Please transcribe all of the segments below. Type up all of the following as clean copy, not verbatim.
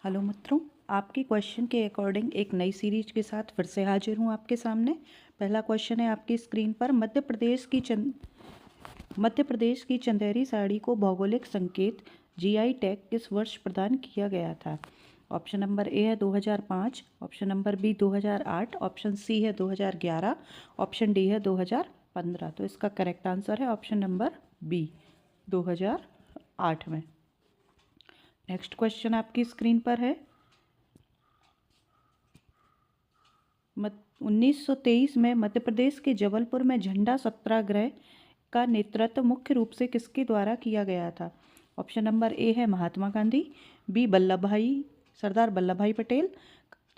Hello मित्रों, आपके question के अकॉर्डिंग एक नई सीरीज के साथ फिर से हाजिर हूँ आपके सामने। पहला क्वेश्चन है आपकी स्क्रीन पर। मध्य प्रदेश की चंदेरी साड़ी को भौगोलिक संकेत जीआई टैग किस वर्ष प्रदान किया गया था? ऑप्शन नंबर ए है 2005, option number B 2008, option C है 2011, ऑप्शन डी है 2015। तो इसका करेक्ट आंसर है ऑप्शन नंबर बी 2008 में। नेक्स्ट क्वेश्चन आपकी स्क्रीन पर है। 1923 में मध्य प्रदेश के जबलपुर में झंडा सत्याग्रह का नेतृत्व मुख्य रूप से किसके द्वारा किया गया था? ऑप्शन नंबर ए है महात्मा गांधी, बी सरदार वल्लभ भाई पटेल,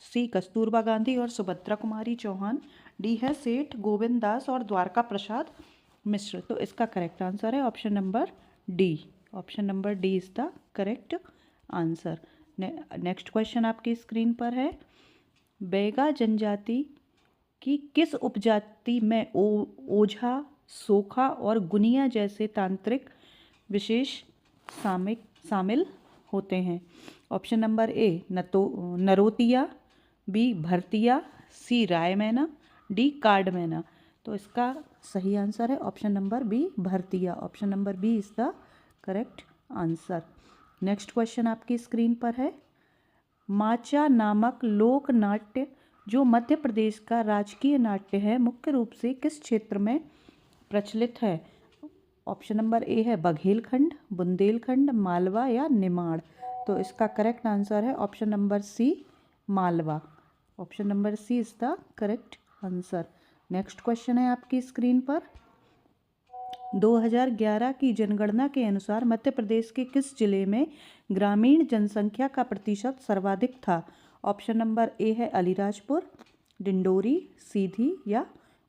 सी कस्तूरबा गांधी और सुभद्रा कुमारी चौहान, डी है सेठ गोविंद दास और द्वारका प्रसाद मिश्र। तो इसका करेक्ट आंसर है option number D. Option number D is the correct answer. Next question आपकी स्क्रीन पर है। बैगा जनजाति की किस उपजाति में ओझा, सोखा और गुनिया जैसे तांत्रिक विशेष शामिल होते हैं? ऑप्शन नंबर ए नरोतिया, बी भरतिया, सी रायमैना, डी कार्डमैना। तो इसका सही आंसर है ऑप्शन नंबर बी भरतिया। Option number B is the correct answer. Next question आपकी स्क्रीन पर है। माचा नामक लोक नाट्य जो मध्य प्रदेश का राजकीय नाट्य है मुख्य रूप से किस क्षेत्र में प्रचलित है? ऑप्शन नंबर ए है बघेलखंड, बुंदेलखंड, मालवा या निमाड़। तो इसका करेक्ट आंसर है option number C Malwa. Option number C is the correct answer. Next question है आपकी स्क्रीन पर। 2011 की जनगणना के अनुसार मध्य प्रदेश के किस जिले में ग्रामीण जनसंख्या का प्रतिशत सर्वाधिक था? ऑप्शन नंबर ए है अलीराजपुर, डिंडोरी, सीधी या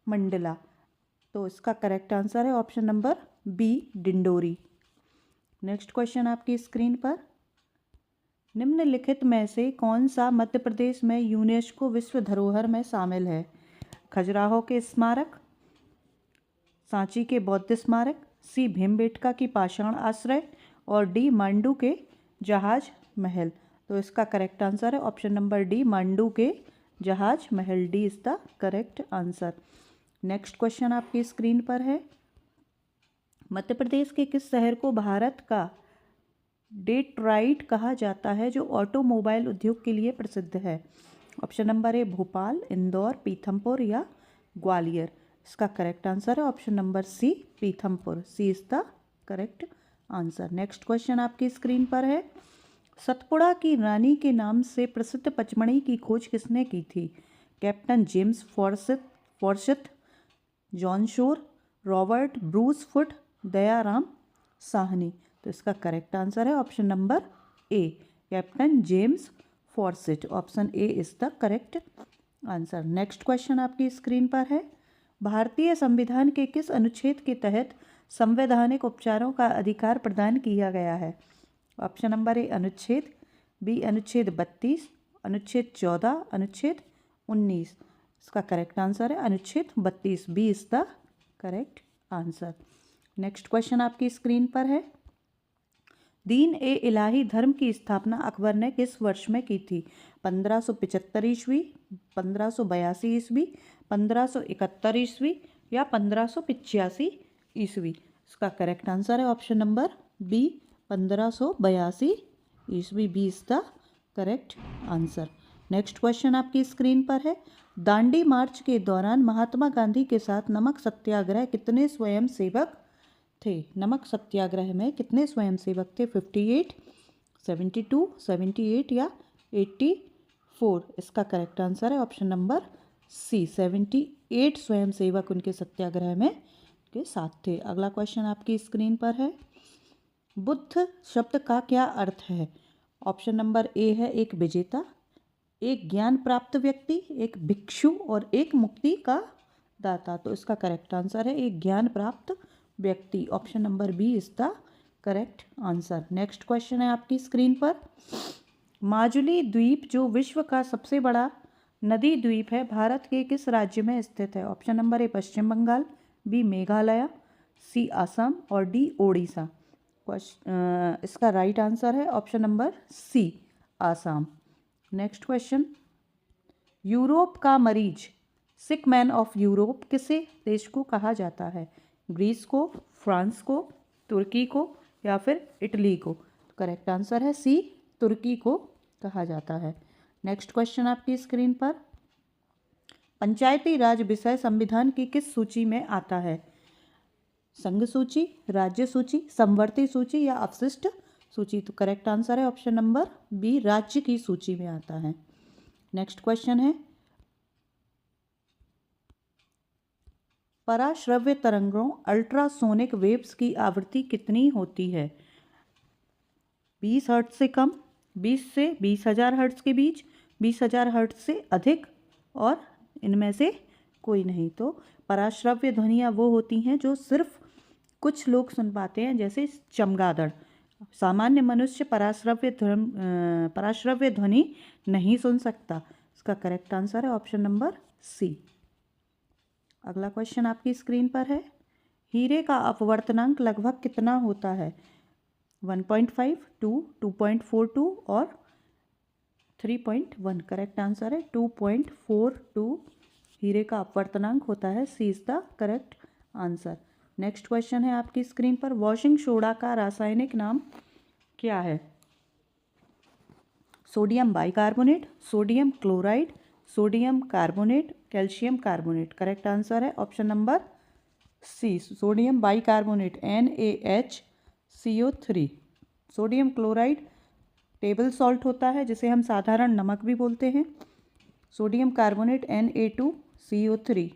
मंडला। तो इसका करेक्ट आंसर है option number B Dindori. Next question आपकी स्क्रीन पर। निम्नलिखित में से कौन सा मध्य प्रदेश में यूनेस्को विश्व धरोहर में शामिल है? खजुराहो के स्मारक, सांची के बौद्ध स्मारक, सी भीमबेटका की पाषाण आश्रय और डी मांडू के जहाज महल। तो इसका करेक्ट आंसर है ऑप्शन नंबर डी मांडू के जहाज महल। D is the correct answer. Next question आपकी स्क्रीन पर है। मध्य प्रदेश के किस शहर को भारत का डेट्रॉइट कहा जाता है जो ऑटोमोबाइल उद्योग के लिए प्रसिद्ध है? Option number A Bhopal, Indore, Pithampur या ग्वालियर। इसका करेक्ट आंसर है option number C Pithampur. C is the correct answer. Next question आपकी स्क्रीन पर है। सतपुड़ा की रानी के नाम से प्रसिद्ध पचमढ़ी की खोज किसने की थी? Captain James Forsyth, John Shore, Robert Bruce Foot, Dayaram Sahni. तो इसका करेक्ट आंसर है option number A captain James Forsyth. Option A is the correct answer. Next question आपकी स्क्रीन पर है। भारतीय संविधान के किस अनुच्छेद के तहत संवैधानिक उपचारों का अधिकार प्रदान किया गया है? ऑप्शन नंबर ए अनुच्छेद, बी अनुच्छेद 32, अनुच्छेद 14, अनुच्छेद 19। इसका करेक्ट आंसर है अनुच्छेद 32। B is the correct answer. Next question आपकी स्क्रीन पर है। दीन ए इलाही धर्म की स्थापना अकबर ने किस वर्ष में की थी? 1575 ईस्वी, 1582 ईस्वी, 1571 ईस्वी या 1585 ईस्वी। इसका करेक्ट आंसर है ऑप्शन नंबर बी 1582 ईस्वी। B is the correct answer. Next question आपकी स्क्रीन पर है। दांडी मार्च के दौरान महात्मा गांधी के साथ नमक सत्याग्रह कितने स्वयंसेवक थे? नमक सत्याग्रह में कितने स्वयंसेवक थे? 58, 72, 78 या 84। इसका करेक्ट आंसर है ऑप्शन नंबर सी 78 स्वयंसेवक उनके सत्याग्रह में के साथ थे। अगला क्वेश्चन आपकी स्क्रीन पर है। बुद्ध शब्द का क्या अर्थ है? ऑप्शन नंबर ए है एक विजेता, एक ज्ञान प्राप्त व्यक्ति, एक भिक्षु और एक मुक्ति का दाता। तो इसका करेक्ट आंसर है एक ज्ञान प्राप्त व्यक्ति। Option number B is the correct answer. Next question है आपकी स्क्रीन पर। माजुली द्वीप जो विश्व का सबसे बड़ा नदी द्वीप है भारत के किस राज्य में स्थित है? Option number A Paschim Bengal, B Meghalaya, C Assam और डी ओडिशा। इसका राइट आंसर है option number C Assam. Next question, Europe का मरीज, सिक मैन ऑफ यूरोप किसे देश को कहा जाता है? ग्रीस को, फ्रांस को, तुर्की को या फिर इटली को? करेक्ट आंसर है सी, तुर्की को कहा जाता है। नेक्स्ट क्वेश्चन आपकी स्क्रीन पर, पंचायती राज विषय संविधान की किस सूची में आता है? संघ सूची, राज्य सूची, समवर्ती सूची या अवशिष्ट सूची? तो करेक्ट आंसर है ऑप्शन नंबर बी, राज्य की सूची में आता है। नेक्स्ट क्वेश्चन है, पराश्रव्य तरंगों अल्ट्रासोनिक वेव्स की आवृत्ति कितनी होती है? 20 हर्ट्ज से कम, 20 से 20,000 हर्ट्ज के बीच, 20,000 हर्ट्ज से अधिक और इनमें से कोई नहीं। तो पराश्रव्य ध्वनियाँ वो होती हैं जो सिर्फ कुछ लोग सुन पाते हैं, जैसे चमगादड़। सामान्य मनुष्य पराश्रव्य ध्वनि नहीं सुन सकता। इसका करेक्ट आंसर है ऑप्शन नंबर सी। अगला क्वेश्चन आपकी स्क्रीन पर है, हीरे का अपवर्तनांक लगभग कितना होता है? 1.5, 2, 2.42 और 3.1? करेक्ट आंसर है 2.42 हीरे का अपवर्तनांक होता है। C is the correct answer. Next question है आपकी स्क्रीन पर, वॉशिंग सोडा का रासायनिक नाम क्या है? Sodium bicarbonate, sodium chloride, sodium carbonate, calcium carbonate? Correct answer है option number C, sodium bicarbonate, NaHCO3। Sodium chloride table salt होता है जिसे हम साधारण नमक भी बोलते हैं। Sodium carbonate Na2CO3,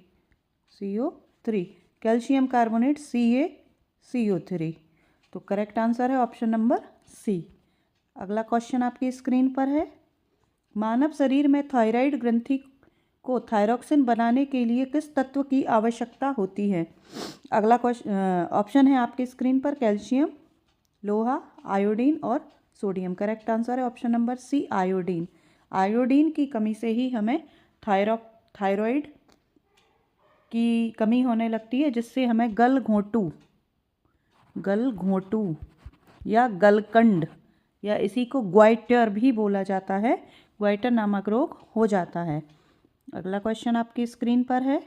calcium carbonate CaCO3। तो करेक्ट आंसर है ऑप्शन नंबर सी। अगला क्वेश्चन आपकी स्क्रीन पर है, मानव शरीर में थायराइड ग्रंथि को थायरोक्सिन बनाने के लिए किस तत्व की आवश्यकता होती है? अगला क्वेश्चन ऑप्शन है आपकी स्क्रीन पर, कैल्शियम, लोहा, आयोडीन और सोडियम। करेक्ट आंसर है option number C, iodine. Iodine की कमी से ही हमें थायराइड की कमी होने लगती है, जिससे हमें गलघोंटू या गलकंड या इसी को ग्वाइटर भी बोला जाता है, ग्वाइटर नामक रोग हो जाता है। अगला क्वेश्चन आपकी स्क्रीन पर है,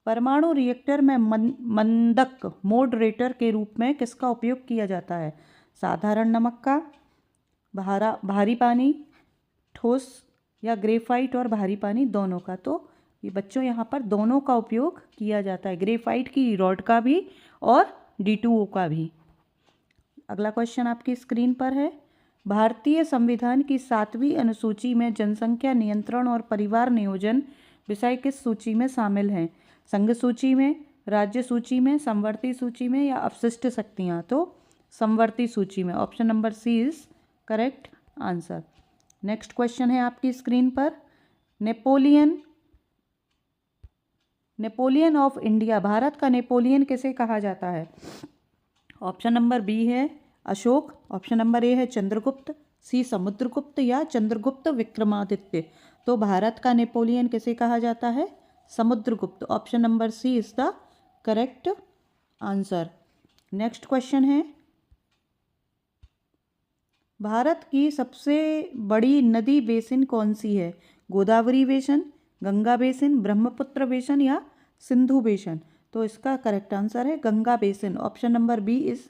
परमाणु रिएक्टर में मंदक मॉडरेटर के रूप में किसका उपयोग किया जाता है? साधारण नमक का, भारी पानी, ठोस या ग्रेफाइट और भारी पानी दोनों का? तो ये बच्चों यहाँ पर दोनों का उपयोग किया जाता है, ग्रेफाइट की रॉड का भी और D2O का भी। अगला क्वेश्चन आपकी स्क्रीन पर है, भारतीय संविधान की 7वीं अनुसूची में जनसंख्या नियंत्रण और परिवार नियोजन विषय किस सूची में शामिल हैं? संघ सूची में, राज्य सूची में, समवर्ती सूची में या अवशिष्ट शक्तियाँ? तो समवर्ती सूची में। Option number C is correct answer. Next question है आपकी स्क्रीन पर, नेपोलियन ऑफ इंडिया, भारत का नेपोलियन किसे कहा जाता है? ऑप्शन नंबर बी है अशोक, ऑप्शन नंबर ए है चंद्रगुप्त, सी समुद्रगुप्त या चंद्रगुप्त विक्रमादित्य? तो भारत का नेपोलियन किसे कहा जाता है? Samudragupta. Option number C is the correct answer. Next question है, भारत की सबसे बड़ी नदी बेसिन कौन सी है? Godavari basin, Ganga basin, Brahmaputra basin या सिंधु बेसिन? तो इसका करेक्ट आंसर है Ganga basin. Option number B is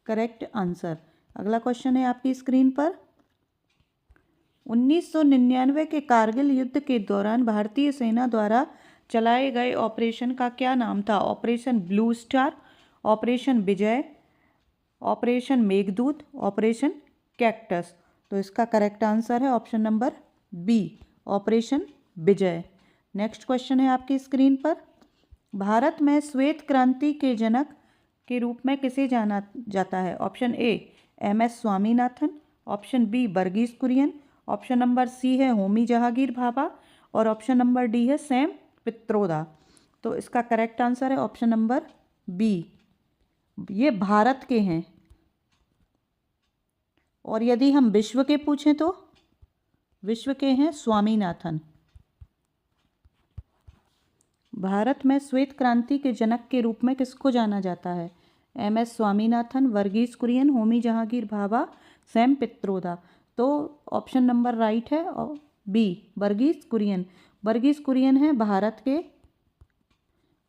correct answer. अगला क्वेश्चन है आपकी स्क्रीन पर, 1999 के कारगिल युद्ध के दौरान भारतीय सेना द्वारा चलाए गए ऑपरेशन का क्या नाम था? ऑपरेशन ब्लू स्टार, ऑपरेशन विजय, ऑपरेशन मेघदूत, ऑपरेशन कैक्टस? तो इसका करेक्ट आंसर है ऑप्शन नंबर बी, ऑपरेशन विजय। नेक्स्ट क्वेश्चन है आपकी स्क्रीन पर, भारत में श्वेत क्रांति के जनक के रूप में किसे जाना जाता है? Option A MS Swaminathan, option B Verghese Kurien, option number C है होमी जहांगीर भाभा और ऑप्शन नंबर डी है सैम पित्रोदा? तो इसका करेक्ट आंसर है ऑप्शन नंबर बी, ये भारत के हैं। और यदि हम विश्व के पूछें तो विश्व के हैं स्वामीनाथन। भारत में श्वेत क्रांति के जनक के रूप में किसको जाना जाता है? MS Swaminathan, Verghese Kurien, Homi Jehangir Bhabha, Sam Pitroda. तो ऑप्शन नंबर राइट है और बी वर्गीस कुरियन। वर्गीस कुरियन है भारत के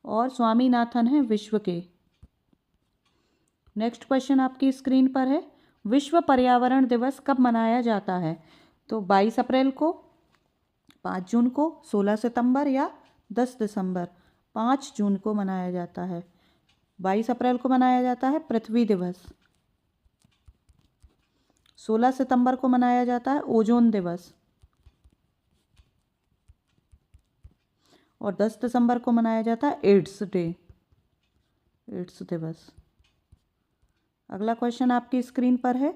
और स्वामीनाथन है विश्व के। नेक्स्ट क्वेश्चन आपकी स्क्रीन पर है, विश्व पर्यावरण दिवस कब मनाया जाता है? तो 22 अप्रैल को, 5 जून को, 16 सितंबर या 10 दिसंबर। 5 जून को मनाया जाता है। 22 अप्रैल को मनाया जाता है पृथ्वी दिवस। 16 सितंबर को मनाया जाता है ओजोन दिवस और 10 दिसंबर को मनाया जाता है एड्स डे, एड्स दिवस। अगला क्वेश्चन आपकी स्क्रीन पर है,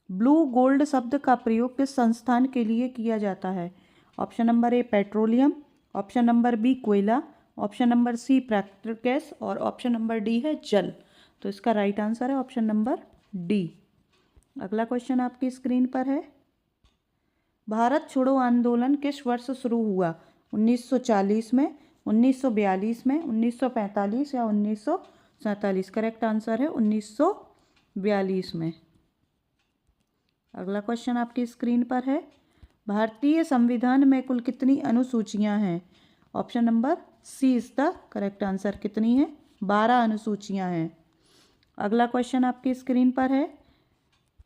ब्लू गोल्ड शब्द का प्रयोग किस संस्थान के लिए किया जाता है? Option number A petroleum, option number B कोयला, ऑप्शन नंबर सी प्राकृतिक गैस और ऑप्शन नंबर डी है जल। तो इसका राइट आंसर है ऑप्शन नंबर डी। अगला क्वेश्चन आपकी स्क्रीन पर है, भारत छोड़ो आंदोलन किस वर्ष शुरू हुआ? 1940 में, 1942 में, 1945 या 1947? करेक्ट आंसर है 1942 में। अगला क्वेश्चन आपकी स्क्रीन पर है, भारतीय संविधान में कुल कितनी अनुसूचियां हैं? Option number C is the correct answer. कितनी है? 12 अनुसूचियां हैं। अगला क्वेश्चन आपकी स्क्रीन पर है,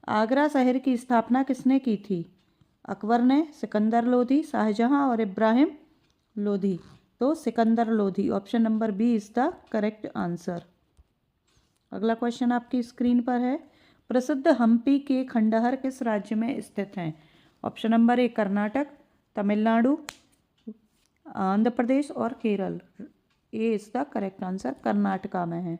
आगरा शहर की स्थापना किसने की थी? अकबर ने, सिकंदर लोधी, शाहजहां और इब्राहिम लोधी। तो Sikandar Lodi, option number B is the correct answer. अगला क्वेश्चन आपकी स्क्रीन पर है, प्रसिद्ध हम्पी के खंडहर किस राज्य में स्थित हैं? Option number A Karnataka, Tamil Nadu, Andhra Pradesh और Kerala. A is the correct answer, Karnataka में है।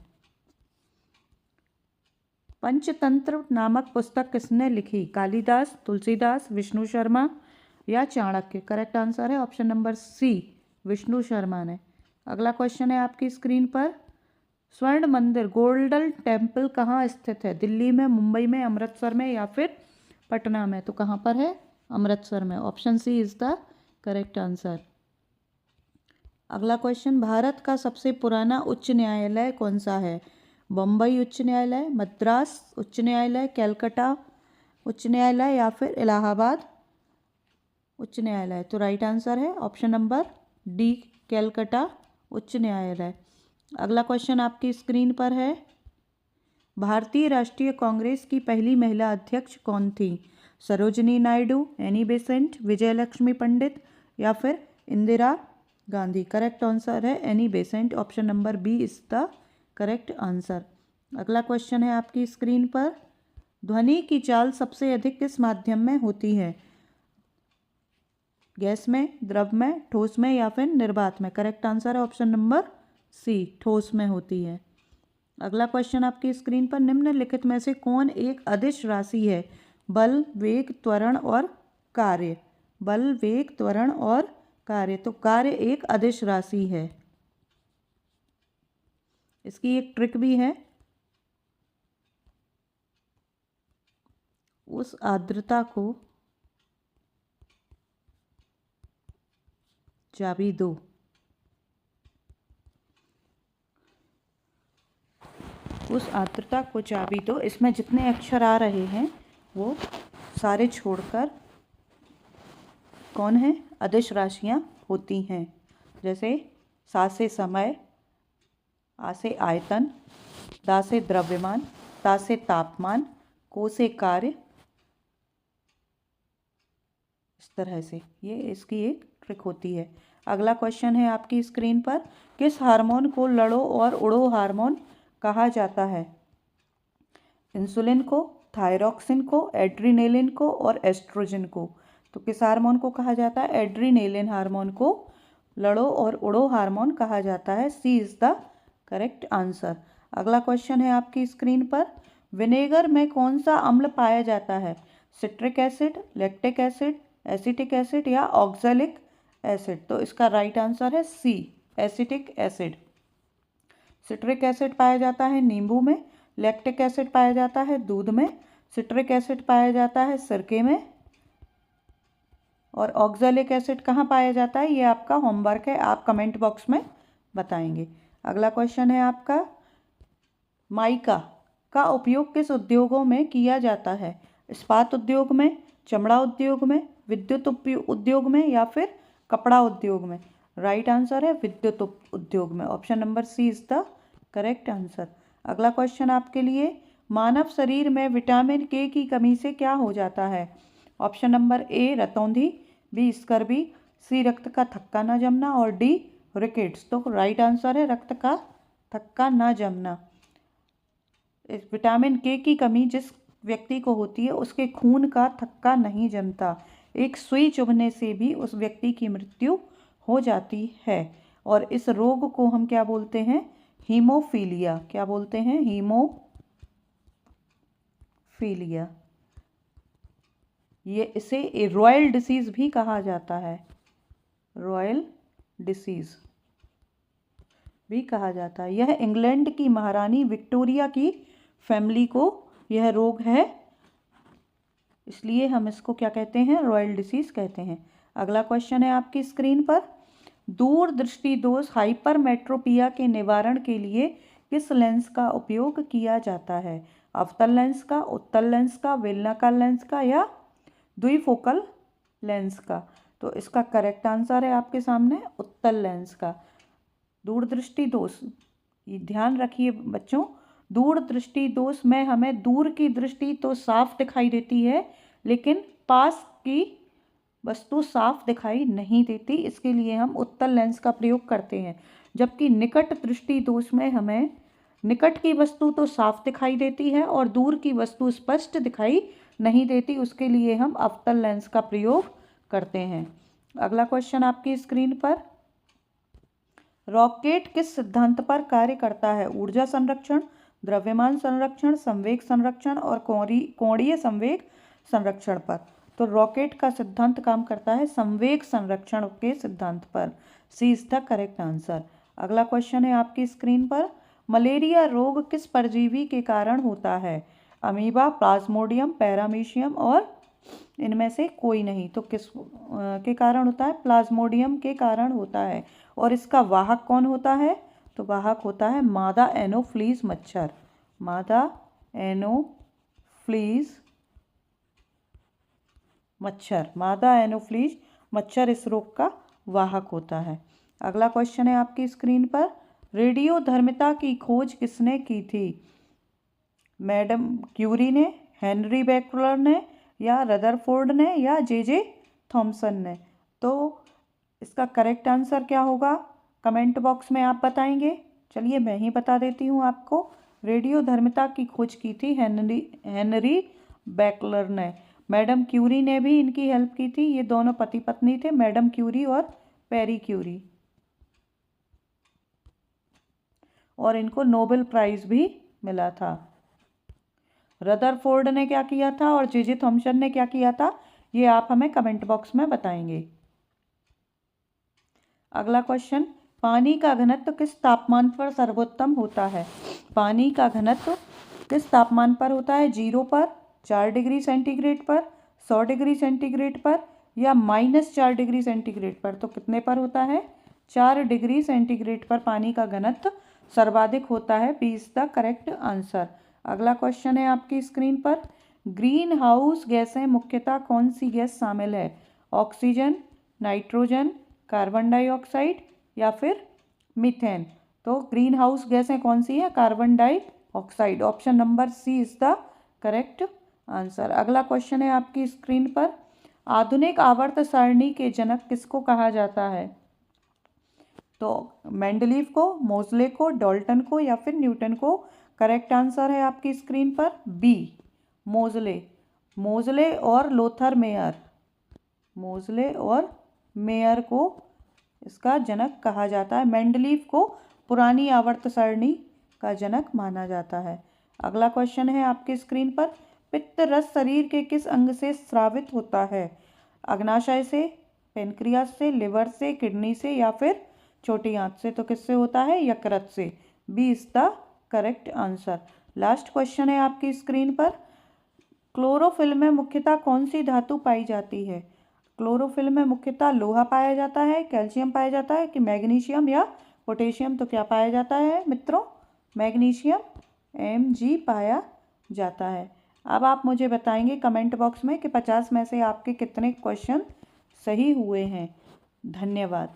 पंचतंत्र नामक पुस्तक किसने लिखी? कालिदास, तुलसीदास, विष्णु शर्मा या चाणक्य? करेक्ट आंसर है option number C Vishnu Sharma ने। अगला क्वेश्चन है आपकी स्क्रीन पर, स्वर्ण मंदिर गोल्डन टेम्पल कहाँ स्थित है? दिल्ली में, मुंबई में, अमृतसर में या फिर पटना में? तो कहाँ पर है? अमृतसर में। Option C is the correct answer. अगला क्वेश्चन, भारत का सबसे पुराना उच्च न्यायालय कौन सा है? बम्बई उच्च न्यायालय, मद्रास उच्च न्यायालय, कैलकाटा उच्च न्यायालय या फिर इलाहाबाद उच्च न्यायालय? तो राइट आंसर है ऑप्शन नंबर डी कैलकाटा उच्च न्यायालय। अगला क्वेश्चन आपकी स्क्रीन पर है, भारतीय राष्ट्रीय कांग्रेस की पहली महिला अध्यक्ष कौन थी? सरोजिनी नायडू, एनी बेसेंट, विजयलक्ष्मी पंडित या फिर इंदिरा गांधी? करेक्ट आंसर है Annie Besant, option number B is the correct answer. अगला क्वेश्चन है आपकी स्क्रीन पर, ध्वनि की चाल सबसे अधिक किस माध्यम में होती है? गैस में, द्रव में, ठोस में या फिर निर्वात में? करेक्ट आंसर है ऑप्शन नंबर सी ठोस में होती है। अगला क्वेश्चन आपकी स्क्रीन पर, निम्नलिखित में से कौन एक अदिश राशि है? बल, वेग, त्वरण और कार्य। बल, वेग, त्वरण और कार्य। तो कार्य एक अदिश राशि है। इसकी एक ट्रिक भी है, उस आर्द्रता को चाबी दो। उस आर्द्रता को चाबी दो। इसमें जितने अक्षर आ रहे हैं वो सारे छोड़कर कौन है? अदिश राशियाँ होती हैं। जैसे सा से समय, आ से आयतन, दा से द्रव्यमान, ता से तापमान, को से कार्य। इस तरह से ये इसकी एक ट्रिक होती है। अगला क्वेश्चन है आपकी स्क्रीन पर, किस हार्मोन को लड़ो और उड़ो हार्मोन कहा जाता है? इंसुलिन को, थायरॉक्सिन को, एड्रीनेलिन को और एस्ट्रोजन को। तो किस हार्मोन को कहा जाता है? एड्रीनेलिन हार्मोन को लड़ो और उड़ो हार्मोन कहा जाता है। C is the correct answer. अगला क्वेश्चन है आपकी स्क्रीन पर, विनेगर में कौन सा अम्ल पाया जाता है? Citric acid, lactic acid, acetic acid या ऑक्सैलिक एसिड? तो इसका राइट आंसर है सी एसिटिक एसिड। सिट्रिक एसिड पाया जाता है नींबू में, लैक्टिक एसिड पाया जाता है दूध में, सिट्रिक एसिड पाया जाता है सिरके में और ऑक्सैलिक एसिड कहाँ पाया जाता है? ये आपका होमवर्क है, आप कमेंट बॉक्स में बताएंगे। अगला क्वेश्चन है आपका, माइका का उपयोग किस उद्योगों में किया जाता है? इस्पात उद्योग में, चमड़ा उद्योग में, विद्युत उद्योग में या फिर कपड़ा उद्योग में? राइट आंसर है विद्युत उद्योग में। Option number C is the correct answer. अगला क्वेश्चन आपके लिए, मानव शरीर में विटामिन के की कमी से क्या हो जाता है? ऑप्शन नंबर ए रतौंधी, बी स्कर्वी, सी रक्त का थक्का न जमना और डी रिकेट्स। तो राइट आंसर है रक्त का थक्का न जमना। इस विटामिन के की कमी जिस व्यक्ति को होती है उसके खून का थक्का नहीं जमता, एक सुई चुभने से भी उस व्यक्ति की मृत्यु हो जाती है। और इस रोग को हम क्या बोलते हैं? हीमोफीलिया। क्या बोलते हैं? हीमोफीलिया। ये इसे रॉयल डिसीज भी कहा जाता है, रॉयल डिसीज भी कहा जाता है। यह इंग्लैंड की महारानी विक्टोरिया की फैमिली को यह रोग है, इसलिए हम इसको क्या कहते हैं? रॉयल डिसीज कहते हैं। अगला क्वेश्चन है आपकी स्क्रीन पर, दूरदृष्टि दोष हाइपरमेट्रोपिया के निवारण के लिए किस लेंस का उपयोग किया जाता है? अवतल लेंस का, उत्तल लेंस का, बेलनाकार लेंस का या द्विफोकल लेंस का? तो इसका करेक्ट आंसर है आपके सामने उत्तल लेंस का। दूरदृष्टि दोष, ये ध्यान रखिए बच्चों, दूरदृष्टि दोष में हमें दूर की दृष्टि तो साफ दिखाई देती है लेकिन पास की वस्तु साफ दिखाई नहीं देती, इसके लिए हम उत्तल लेंस का प्रयोग करते हैं। जबकि निकट दृष्टि दोष में हमें निकट की वस्तु तो साफ दिखाई देती है और दूर की वस्तु स्पष्ट दिखाई नहीं देती, उसके लिए हम अवतल लेंस का प्रयोग करते हैं। अगला क्वेश्चन आपकी स्क्रीन पर, रॉकेट किस सिद्धांत पर कार्य करता है? ऊर्जा संरक्षण, द्रव्यमान संरक्षण, संवेग संरक्षण और कोणीय संवेग संरक्षण पर? तो रॉकेट का सिद्धांत काम करता है संवेग संरक्षण के सिद्धांत पर। सी इज द करेक्ट आंसर। अगला क्वेश्चन है आपकी स्क्रीन पर, मलेरिया रोग किस परजीवी के कारण होता है? अमीबा, प्लाज्मोडियम, पैरामीशियम और इनमें से कोई नहीं। तो किस के कारण होता है? प्लाज्मोडियम के कारण होता है। और इसका वाहक कौन होता है? तो वाहक होता है मादा एनोफ्लीज मच्छर। मादा एनोफ्लीज मच्छर, मादा एनोफ्लीज मच्छर इस रोग का वाहक होता है। अगला क्वेश्चन है आपकी स्क्रीन पर, रेडियोधर्मिता की खोज किसने की थी? मैडम क्यूरी ने, हेनरी बेकलर ने या रदरफोर्ड ने या जे थॉमसन ने? तो इसका करेक्ट आंसर क्या होगा? कमेंट बॉक्स में आप बताएंगे। चलिए मैं ही बता देती हूँ आपको, रेडियोधर्मिता की खोज की थी हेनरी बेकलर ने। मैडम क्यूरी ने भी इनकी हेल्प की थी, ये दोनों पति पत्नी थे, मैडम क्यूरी और पेरी क्यूरी, और इनको नोबेल प्राइज भी मिला था। रदरफोर्ड ने क्या किया था और जे थॉमसन ने क्या किया था, ये आप हमें कमेंट बॉक्स में बताएंगे। अगला क्वेश्चन, पानी का घनत्व किस तापमान पर सर्वोत्तम होता है? पानी का घनत्व किस तापमान पर होता है? 0 पर, 4 डिग्री सेंटीग्रेड पर, 100 डिग्री सेंटीग्रेड पर या -4 डिग्री सेंटीग्रेड पर? तो कितने पर होता है? 4 डिग्री सेंटीग्रेड पर पानी का घनत्व सर्वाधिक होता है। B is the correct answer. अगला क्वेश्चन है आपकी स्क्रीन पर, ग्रीन हाउस गैसें मुख्यतः कौन सी गैस शामिल है? ऑक्सीजन, नाइट्रोजन, कार्बन डाइऑक्साइड या फिर मीथेन? तो ग्रीन हाउस गैसें कौन सी है? Carbon dioxide. Option number C is the correct answer. अगला क्वेश्चन है आपकी स्क्रीन पर, आधुनिक आवर्त सारणी के जनक किसको कहा जाता है? तो मेंडलीव को, मोजले को, डाल्टन को या फिर न्यूटन को? करेक्ट आंसर है आपकी स्क्रीन पर बी, मोजले। मोजले और लोथर मेयर, मोजले और मेयर को इसका जनक कहा जाता है। मेंडलीव को पुरानी आवर्त सारणी का जनक माना जाता है। अगला क्वेश्चन है आपकी स्क्रीन पर, पित्त रस शरीर के किस अंग से स्रावित होता है? अग्नाशय से, पेनक्रियास से, लिवर से, किडनी से या फिर छोटी आंत से? तो किससे होता है? यकृत से। B is the correct answer. Last question है आपकी स्क्रीन पर, क्लोरोफिल में मुख्यतः कौन सी धातु पाई जाती है? क्लोरोफिल में मुख्यतः लोहा पाया जाता है, कैल्शियम पाया जाता है कि मैग्नीशियम या पोटेशियम? तो क्या पाया जाता है मित्रों? मैग्नीशियम mg पाया जाता है। अब आप मुझे बताएंगे कमेंट बॉक्स में कि 50 में से आपके कितने क्वेश्चन सही हुए हैं। धन्यवाद।